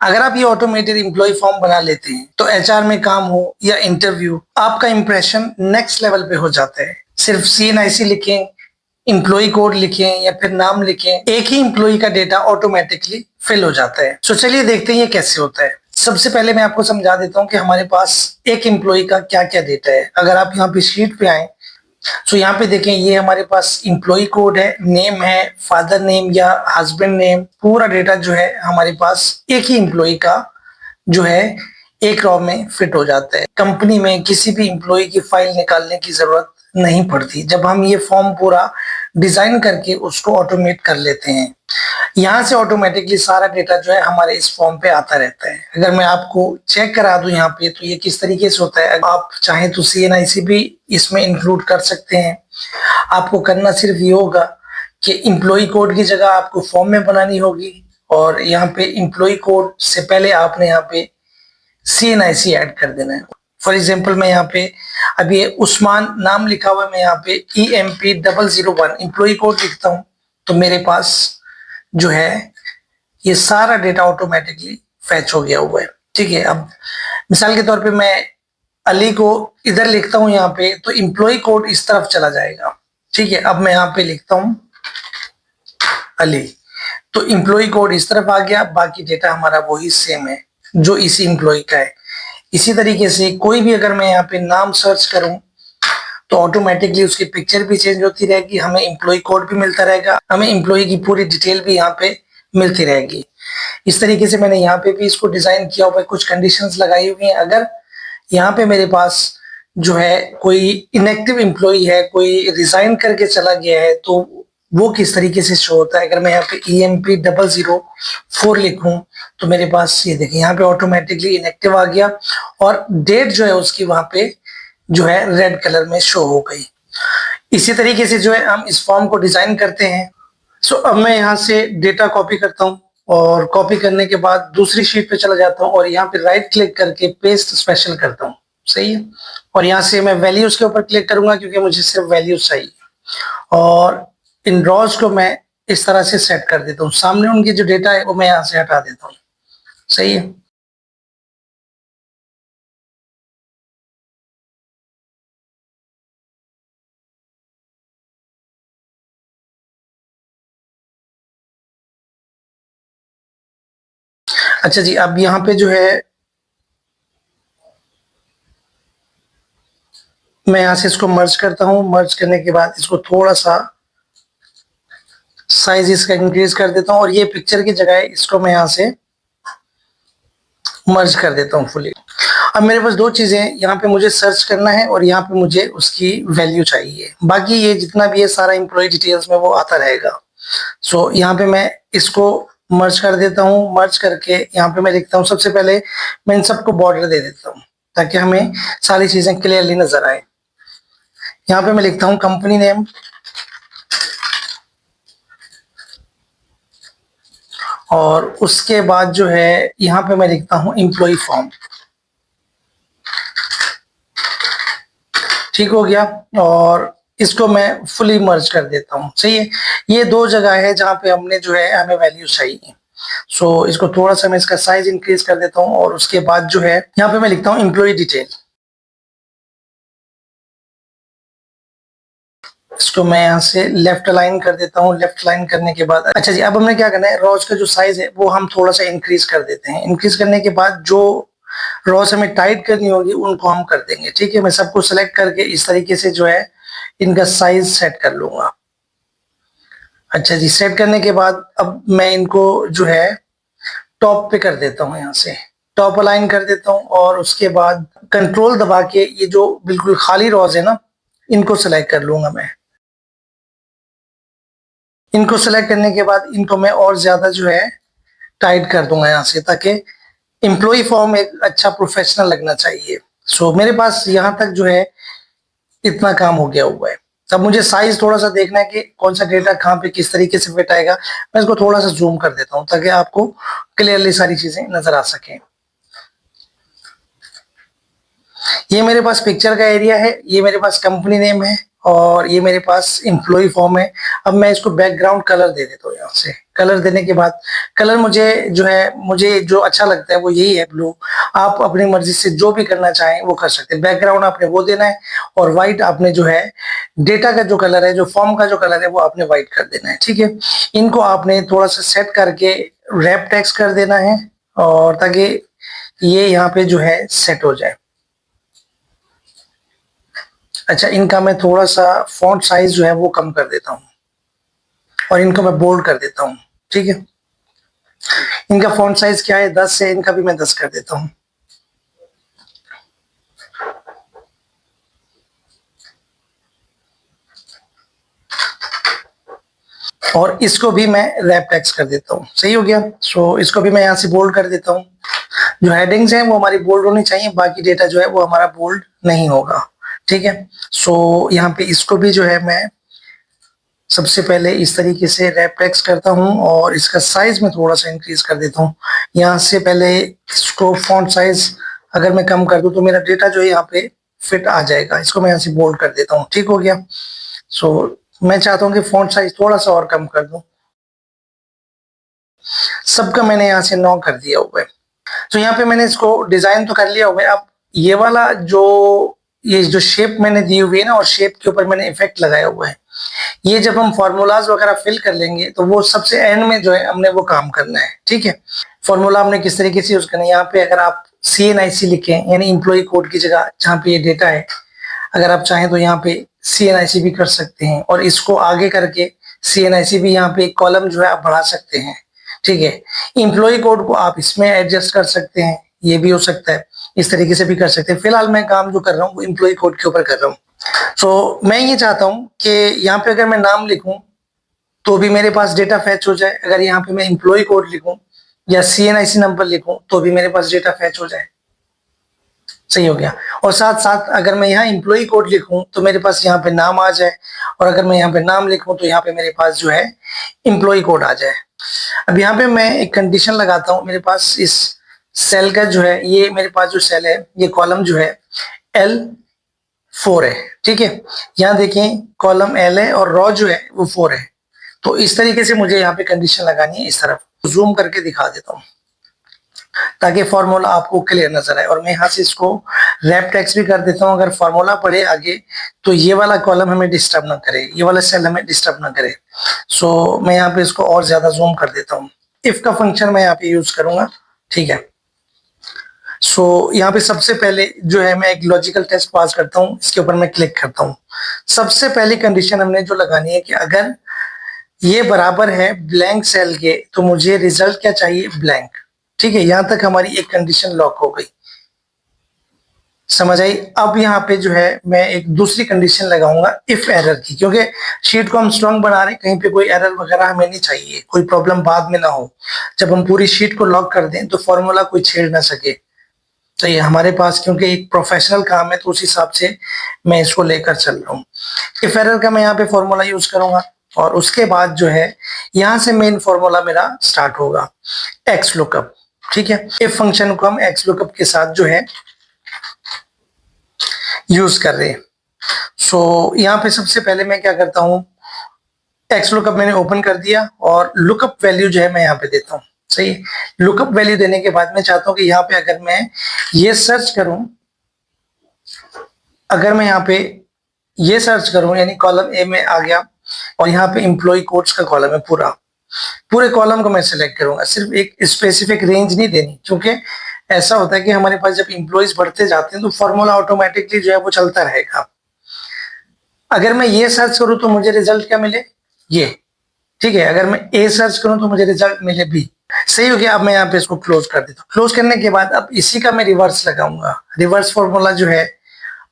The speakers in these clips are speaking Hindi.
अगर आप ये ऑटोमेटेड एम्प्लॉय फॉर्म बना लेते हैं तो एचआर में काम हो या इंटरव्यू, आपका इंप्रेशन नेक्स्ट लेवल पे हो जाता है। सिर्फ CNIC लिखें, एम्प्लॉय कोड लिखें या फिर नाम लिखें, एक ही एम्प्लॉय का डेटा ऑटोमेटिकली फिल हो जाता है। तो चलिए देखते हैं ये कैसे होता है। सबसे पहले मैं आपको समझा देता हूँ कि हमारे पास एक एम्प्लॉय का क्या क्या डेटा है। अगर आप यहाँ पे शीट पे आए तो यहाँ पे देखें, ये हमारे पास एम्प्लॉय कोड है, नेम है, फादर नेम या हस्बैंड नेम, पूरा डेटा जो है हमारे पास एक ही एम्प्लॉय का जो है एक रॉ में फिट हो जाता है। कंपनी में किसी भी एम्प्लॉय की फाइल निकालने की जरूरत नहीं पड़ती जब हम ये फॉर्म पूरा डिजाइन करके उसको ऑटोमेट कर लेते हैं। यहाँ से ऑटोमेटिकली सारा डेटा जो है हमारे इस फॉर्म पे आता रहता है। अगर मैं आपको चेक करा दूं यहाँ पे तो ये किस तरीके से होता है। आप चाहें तो CNIC भी इसमें इंक्लूड कर सकते हैं। आपको करना सिर्फ ये होगा कि एम्प्लॉय कोड की जगह आपको फॉर्म में बनानी होगी और यहाँ पे एम्प्लॉय कोड से पहले आपने यहाँ पे CNIC ऐड कर देना है। फॉर एग्जाम्पल मैं यहाँ पे अब ये उस्मान नाम लिखा हुआ है, मैं यहाँ पे EMP001 एम्प्लॉय कोड लिखता हूँ तो मेरे पास जो है ये सारा डेटा ऑटोमेटिकली फैच हो गया हुआ है। ठीक है, अब मिसाल के तौर पे मैं अली को इधर लिखता हूँ यहाँ पे तो एम्प्लॉय कोड इस तरफ चला जाएगा। ठीक है, अब मैं यहाँ पे लिखता हूँ अली तो एम्प्लॉय कोड इस तरफ आ गया, बाकी डेटा हमारा वही सेम है जो इसी एम्प्लॉय का है। इसी तरीके से कोई भी अगर मैं यहाँ पे नाम सर्च करूं तो ऑटोमेटिकली उसकी पिक्चर भी चेंज होती रहेगी, हमें एम्प्लॉय कोड भी मिलता रहेगा, हमें एम्प्लॉय की पूरी डिटेल भी यहाँ पे मिलती रहेगी। इस तरीके से मैंने यहाँ पे भी इसको डिजाइन किया हुआ है, कुछ कंडीशंस लगाई हुई हैं। अगर यहाँ पे मेरे पास जो है कोई इनएक्टिव एम्प्लॉय है, कोई रिजाइन करके चला गया है तो वो किस तरीके से शो होता है। अगर मैं यहाँ पे EMP004 लिखूं तो मेरे पास ये देखिए यहाँ पे ऑटोमेटिकली इनएक्टिव आ गया और डेट जो है उसकी वहां पे जो है रेड कलर में शो हो गई। इसी तरीके से जो है हम इस फॉर्म को डिजाइन करते हैं। सो अब मैं यहाँ से डेटा कॉपी करता हूँ और कॉपी करने के बाद दूसरी शीट पे चला जाता हूँ और यहाँ पे राइट क्लिक करके पेस्ट स्पेशल करता हूँ। सही है, और यहाँ से मैं वैल्यूज के ऊपर क्लिक करूंगा क्योंकि मुझे सिर्फ वैल्यूज चाहिए और इन रॉज को मैं इस तरह से सेट कर देता हूँ। सामने उनकी जो डेटा है वो मैं यहाँ से हटा देता हूँ। सही है, अच्छा जी, अब यहाँ पे जो है मैं यहाँ से इसको मर्ज करता हूँ। मर्ज करने के बाद इसको थोड़ा सा साइज इसका इंक्रीज कर देता हूँ और ये पिक्चर की जगह इसको मैं यहाँ से मर्ज कर देता हूँ फुली। अब मेरे पास दो चीजें हैं, यहाँ पे मुझे सर्च करना है और यहाँ पे मुझे उसकी वैल्यू चाहिए। बाकी ये जितना भी है सारा एम्प्लॉय डिटेल्स में वो आता रहेगा। सो यहाँ पे मैं इसको मर्ज कर देता हूँ। मर्ज करके यहाँ पे मैं लिखता हूँ, सबसे पहले मैं इन सबको बॉर्डर दे देता हूँ ताकि हमें सारी चीजें क्लियरली नजर आए। यहाँ पे मैं लिखता हूँ कंपनी नेम और उसके बाद जो है यहाँ पे मैं लिखता हूँ एम्प्लॉय फॉर्म। ठीक हो गया और इसको मैं फुली मर्ज कर देता हूँ। सही है, ये दो जगह है जहाँ पे हमने जो है हमें वैल्यू चाहिए। सो इसको थोड़ा सा मैं इसका साइज इंक्रीज कर देता हूँ और उसके बाद जो है यहाँ पे मैं लिखता हूँ एम्प्लॉय डिटेल। इसको मैं यहाँ से लेफ्ट अलाइन कर देता हूँ। लेफ्ट अलाइन करने के बाद अच्छा जी, अब हमने क्या करना है, रॉज का जो साइज है वो हम थोड़ा सा इंक्रीज कर देते हैं। इंक्रीज करने के बाद जो रॉस हमें टाइट करनी होगी उनको हम कर देंगे। ठीक है, मैं सबको सेलेक्ट करके इस तरीके से जो है इनका साइज सेट कर लूंगा। अच्छा जी, सेट करने के बाद अब मैं इनको जो है टॉप पे कर देता हूँ, यहाँ से टॉप अलाइन कर देता हूँ और उसके बाद कंट्रोल दबा के ये जो बिल्कुल खाली रॉज है ना इनको सेलेक्ट कर लूंगा मैं। इनको सेलेक्ट करने के बाद इनको मैं और ज्यादा जो है टाइट कर दूंगा यहाँ से ताकि एम्प्लॉय फॉर्म एक अच्छा प्रोफेशनल लगना चाहिए। सो मेरे पास यहाँ तक जो है इतना काम हो गया हुआ है। अब मुझे साइज थोड़ा सा देखना है कि कौन सा डेटा कहाँ पे किस तरीके से फिट आएगा। मैं इसको थोड़ा सा जूम कर देता हूँ ताकि आपको क्लियरली सारी चीजें नजर आ सके। ये मेरे पास पिक्चर का एरिया है, ये मेरे पास कंपनी नेम है और ये मेरे पास एम्प्लॉय फॉर्म है। अब मैं इसको बैकग्राउंड कलर दे देता हूँ। यहाँ से कलर देने के बाद कलर मुझे जो है, मुझे जो अच्छा लगता है वो यही है, ब्लू। आप अपनी मर्जी से जो भी करना चाहें वो कर सकते हैं। बैकग्राउंड आपने वो देना है और व्हाइट आपने जो है डेटा का जो कलर है, जो फॉर्म का जो कलर है वो आपने व्हाइट कर देना है। ठीक है, इनको आपने थोड़ा सा सेट करके रैप टेक्स्ट कर देना है और ताकि ये यहाँ पे जो है सेट हो जाए। अच्छा, इनका मैं थोड़ा सा फॉन्ट साइज जो है वो कम कर देता हूँ और इनको मैं बोल्ड कर देता हूँ। ठीक है, इनका फॉन्ट साइज क्या है, 10 है, इनका भी मैं 10 कर देता हूँ। और इसको भी मैं रैप टेक्स्ट कर देता हूँ। सही हो गया। सो इसको भी मैं यहाँ से बोल्ड कर देता हूँ। जो हेडिंग्स हैं वो हमारी बोल्ड होनी चाहिए, बाकी डेटा जो है वो हमारा बोल्ड नहीं होगा। ठीक है, सो यहाँ पे इसको भी जो है मैं सबसे पहले इस तरीके से रैप टेक्स्ट करता हूँ और इसका साइज में थोड़ा सा इंक्रीज कर देता हूँ। यहाँ से पहले इसको फॉन्ट साइज अगर मैं कम कर दूं तो मेरा डेटा जो है यहाँ पे फिट आ जाएगा। इसको मैं यहाँ से बोल्ड कर देता हूँ। ठीक हो गया। सो मैं चाहता हूँ कि फॉन्ट साइज थोड़ा सा और कम कर दूं। सबका मैंने यहाँ से 9 कर दिया हुआ है। तो यहाँ पे मैंने इसको डिजाइन तो कर लिया हुआ है। अब ये वाला ये जो शेप मैंने दी हुई है ना, और शेप के ऊपर मैंने इफेक्ट लगाया हुआ है, ये जब हम फॉर्मूलाज वगैरह फिल कर लेंगे तो वो सबसे एंड में जो है हमने वो काम करना है। ठीक है, फॉर्मूला हमने किस तरीके से यूज करना है, यहाँ पे अगर आप CNIC लिखें यानी इम्प्लॉय कोड की जगह जहाँ पे ये डेटा है, अगर आप चाहें तो यहाँ पे CNIC भी कर सकते हैं और इसको आगे करके CNIC भी यहाँ पे एक कॉलम जो है आप बढ़ा सकते हैं। ठीक है, इम्प्लॉय कोड को आप इसमें एडजस्ट कर सकते हैं, ये भी हो सकता है, इस तरीके से भी कर सकते हैं। फिलहाल मैं काम जो कर रहा हूँ वो इम्प्लॉय कोड के ऊपर कर रहा हूँ। तो मैं ये चाहता हूँ कि यहाँ पे अगर मैं नाम लिखूं तो भी मेरे पास डेटा फैच हो जाए, अगर यहाँ पे मैं इम्प्लॉय कोड लिखूं या CNIC नंबर लिखूं तो भी मेरे पास डेटा फैच हो जाए। सही हो गया। और साथ साथ अगर मैं यहाँ इम्प्लॉय कोड लिखूं तो मेरे पास यहाँ पे नाम आ जाए, और अगर मैं यहाँ पे नाम लिखूं तो यहाँ पे मेरे पास जो है इम्प्लॉय कोड आ जाए। अब यहाँ पे मैं एक कंडीशन लगाता हूँ। मेरे पास इस सेल का जो है, ये मेरे पास जो सेल है, ये कॉलम जो है L4 है। ठीक है, यहाँ देखें कॉलम L है और रो जो है वो 4 है। तो इस तरीके से मुझे यहाँ पे कंडीशन लगानी है। इस तरफ जूम करके दिखा देता हूँ ताकि फॉर्मूला आपको क्लियर नजर आए। और मैं यहाँ से इसको रैप टेक्स्ट भी कर देता हूँ। अगर फॉर्मूला पढ़े आगे तो ये वाला कॉलम हमें डिस्टर्ब ना करे, ये वाला सेल हमें डिस्टर्ब ना करे। सो मैं यहाँ पे इसको और ज्यादा जूम कर देता हूँ। इफ का फंक्शन मैं यहाँ पे यूज करूंगा। ठीक है, सो यहाँ पे सबसे पहले जो है मैं एक लॉजिकल टेस्ट पास करता हूँ, इसके ऊपर मैं क्लिक करता हूँ। सबसे पहली कंडीशन हमने जो लगानी है कि अगर ये बराबर है ब्लैंक सेल के तो मुझे रिजल्ट क्या चाहिए, ब्लैंक। ठीक है, यहां तक हमारी एक कंडीशन लॉक हो गई, समझ आई। अब यहाँ पे जो है मैं एक दूसरी कंडीशन लगाऊंगा इफ एरर की, क्योंकि शीट को हम स्ट्रॉन्ग बना रहे हैं, कहीं पे कोई एरर वगैरह हमें नहीं चाहिए, कोई प्रॉब्लम बाद में ना हो। जब हम पूरी शीट को लॉक कर दें तो फॉर्मूला कोई छेड़ ना सके। तो ये हमारे पास क्योंकि एक प्रोफेशनल काम है तो उस हिसाब से मैं इसको लेकर चल रहा हूँ। इफ एरर का मैं यहाँ पे फॉर्मूला यूज करूंगा और उसके बाद जो है यहाँ से मेन फॉर्मूला मेरा स्टार्ट होगा, एक्स लुकअप। ठीक है, इफ फंक्शन को हम एक्स लुकअप के साथ जो है यूज कर रहे हैं। सो यहाँ पे सबसे पहले मैं क्या करता हूँ, एक्स लुकअप मैंने ओपन कर दिया और लुकअप वैल्यू जो है मैं यहाँ पे देता हूँ। सही, लुकअप वैल्यू देने के बाद मैं चाहता हूँ कि यहाँ पे अगर मैं ये सर्च करूं, अगर मैं यहाँ पे ये सर्च करूं यानी कॉलम ए में आ गया और यहाँ पे एम्प्लॉय कोड्स का कॉलम है, पूरे कॉलम को मैं सिलेक्ट करूंगा। सिर्फ एक स्पेसिफिक रेंज नहीं देनी, क्योंकि ऐसा होता है कि हमारे पास जब एम्प्लॉयज बढ़ते जाते हैं तो फॉर्मूला ऑटोमेटिकली जो है वो चलता रहेगा। अगर मैं ये सर्च करूं तो मुझे रिजल्ट क्या मिले, ये। ठीक है, अगर मैं ए सर्च करूं तो मुझे रिजल्ट मिले बी। सही हो गया। अब मैं यहाँ पे इसको क्लोज कर देता हूँ। क्लोज करने के बाद अब इसी का मैं रिवर्स लगाऊंगा। रिवर्स फॉर्मूला जो है,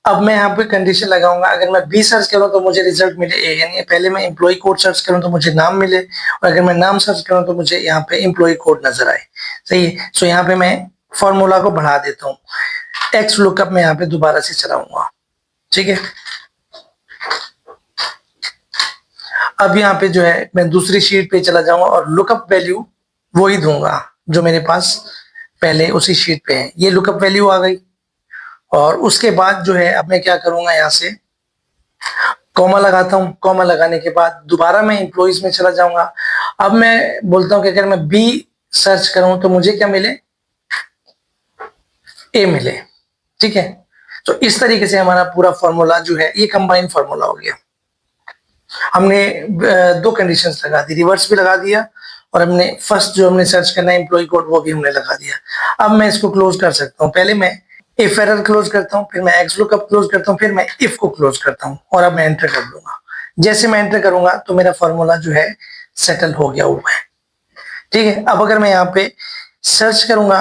अब मैं यहाँ पे कंडीशन लगाऊंगा, अगर मैं बी सर्च करूँ तो मुझे रिजल्ट मिले ए, यानी पहले मैं एम्प्लॉय कोड सर्च करूँ तो मुझे नाम मिले, और अगर मैं नाम सर्च करूँ तो मुझे यहाँ पे एम्प्लॉय कोड नजर आए। सही है, सो यहाँ पे मैं फॉर्मूला को बढ़ा देता हूँ, एक्स लुकअप में यहाँ पे दोबारा से चलाऊंगा। ठीक है, अब यहाँ पे जो है मैं दूसरी शीट पे चला जाऊंगा और लुकअप वैल्यू वही दूंगा जो मेरे पास पहले उसी शीट पे है। ये लुकअप वैल्यू आ गई और उसके बाद जो है अब मैं क्या करूंगा, यहाँ से कॉमा लगाता हूँ, कॉमा लगाने के बाद दोबारा मैं एम्प्लॉइज में चला जाऊंगा। अब मैं बोलता हूँ कि अगर मैं बी सर्च करूं तो मुझे क्या मिले, ए मिले। ठीक है, तो इस तरीके से हमारा पूरा फॉर्मूला जो है ये कंबाइंड फॉर्मूला हो गया। हमने दो कंडीशंस लगा दी, रिवर्स भी लगा दिया और हमने फर्स्ट जो हमने सर्च करना है एम्प्लॉय कोड वो भी हमने लगा दिया। अब मैं इसको क्लोज कर सकता हूँ। पहले मैं इफ एरर क्लोज करता हूँ, फिर मैं एक्स लुकअप क्लोज करता हूँ, फिर मैं इफ को क्लोज करता हूँ और अब मैं एंटर कर दूंगा। जैसे मैं एंटर करूंगा तो मेरा फॉर्मूला जो है सेटल हो गया हुआ है। ठीक है, अब अगर मैं यहाँ पे सर्च करूंगा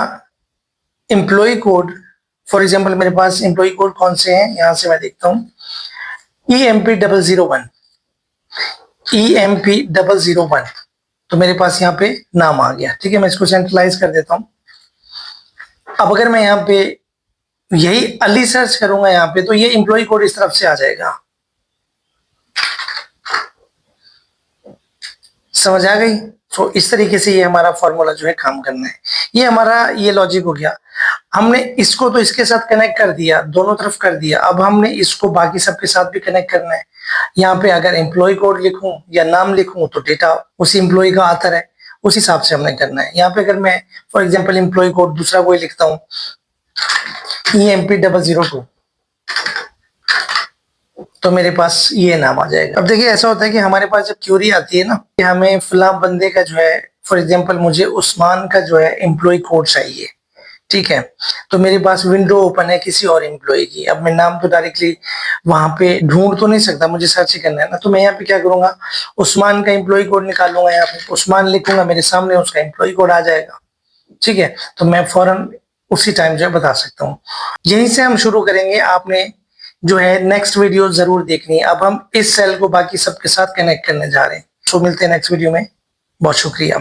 एम्प्लॉय कोड, फॉर एग्जाम्पल मेरे पास एम्प्लॉय कोड कौन से हैं, यहां से मैं देखता हूँ EMP001, EMP001, तो मेरे पास यहाँ पे नाम आ गया। ठीक है, मैं इसको सेंट्रलाइज कर देता हूँ। अब अगर मैं यहाँ पे यही अली सर्च करूंगा यहाँ पे तो ये एम्प्लॉय कोड इस तरफ से आ जाएगा। समझ आ गई? तो इस तरीके से ये हमारा फॉर्मूला जो है काम करना है। ये हमारा ये लॉजिक हो गया। हमने इसको तो इसके साथ कनेक्ट कर दिया, दोनों तरफ कर दिया। अब हमने इसको बाकी सबके साथ भी कनेक्ट करना है। यहाँ पे अगर एम्प्लॉय कोड लिखूं या नाम लिखूं तो डेटा उसी एम्प्लॉय का आता है, उस हिसाब से हमने करना है। यहाँ पे अगर मैं फॉर एग्जाम्पल एम्प्लॉय कोड दूसरा कोई लिखता हूँ EMP002, तो मेरे पास ये नाम आ जाएगा। अब देखिए ऐसा होता है कि हमारे पास जब क्यूरी आती है ना कि हमें फला बंदे का जो है, फॉर एग्जांपल मुझे उस्मान का जो है एम्प्लॉय कोड चाहिए। ठीक है, तो मेरे पास विंडो ओपन है किसी और एम्प्लॉय की। अब मैं नाम तो डायरेक्टली वहां पे ढूंढ तो नहीं सकता, मुझे सर्च ही करना है ना। तो मैं यहाँ पे क्या करूंगा, उस्मान का एम्प्लॉय कोड निकालूंगा। यहाँ पे उस्मान लिखूंगा, मेरे सामने उसका एम्प्लॉय कोड आ जाएगा। ठीक है, तो मैं फौरन उसी टाइम जो है बता सकता हूँ। यहीं से हम शुरू करेंगे। आपने जो है नेक्स्ट वीडियो जरूर देखनी है। अब हम इस सेल को बाकी सबके साथ कनेक्ट करने जा रहे हैं। तो मिलते हैं नेक्स्ट वीडियो में। बहुत शुक्रिया।